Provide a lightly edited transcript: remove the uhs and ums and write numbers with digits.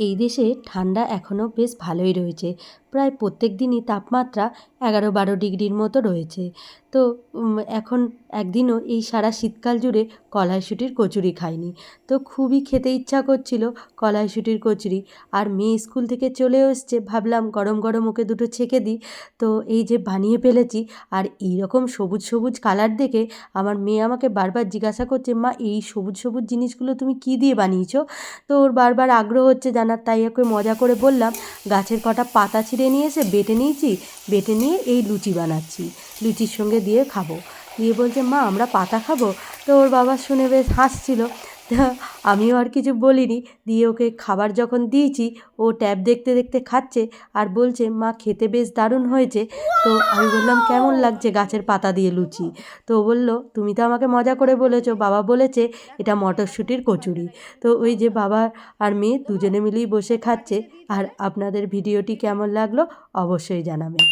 এই দেশে ঠান্ডা এখনও বেশ ভালোই রয়েছে। প্রায় প্রত্যেক দিনই তাপমাত্রা 11-12 ডিগ্রির মতো রয়েছে। তো এখন একদিনও এই সারা শীতকাল জুড়ে কড়াইশুঁটির কচুরি খাইনি। তো খুবই খেতে ইচ্ছা করছিল কড়াইশুঁটির কচুরি। আর মেয়ে স্কুল থেকে চলেও এসছে, ভাবলাম গরম গরম ওকে দুটো ছেঁকে দিই। তো এই যে বানিয়ে ফেলেছি, আর এইরকম সবুজ সবুজ কালার দেখে আমার মেয়ে আমাকে বারবার জিজ্ঞাসা করছে, মা এই সবুজ সবুজ জিনিসগুলো তুমি কী দিয়ে বানিয়েছো? তো ওর বারবার আগ্রহ হচ্ছে জানার, তাই ওকে মজা করে বললাম, গাছের কটা পাতা ছিঁড়ে নিয়ে এসে বেটে নিয়েছি, বেটে নিয়ে এই লুচি বানাচ্ছি, লুচির সঙ্গে দিয়ে খাবো। দিয়ে বলছে, মা আমরা পাতা খাবো? তো ওর বাবা শুনে বেশ হাসছিল। তা আমিও আর কিছু বলিনি। দিয়ে ওকে খাবার যখন দিয়েছি, ও ট্যাব দেখতে দেখতে খাচ্ছে আর বলছে, মা খেতে বেশ দারুণ হয়েছে। তো আমি বললাম, কেমন লাগছে গাছের পাতা দিয়ে লুচি? তো ও বলল, তুমি তো আমাকে মজা করে বলেছো, বাবা বলেছে এটা মটরশুঁটির কচুরি। তো ওই যে বাবা আর মেয়ে দুজনে মিলেই বসে খাচ্ছে। আর আপনাদের ভিডিওটি কেমন লাগলো অবশ্যই জানাবেন।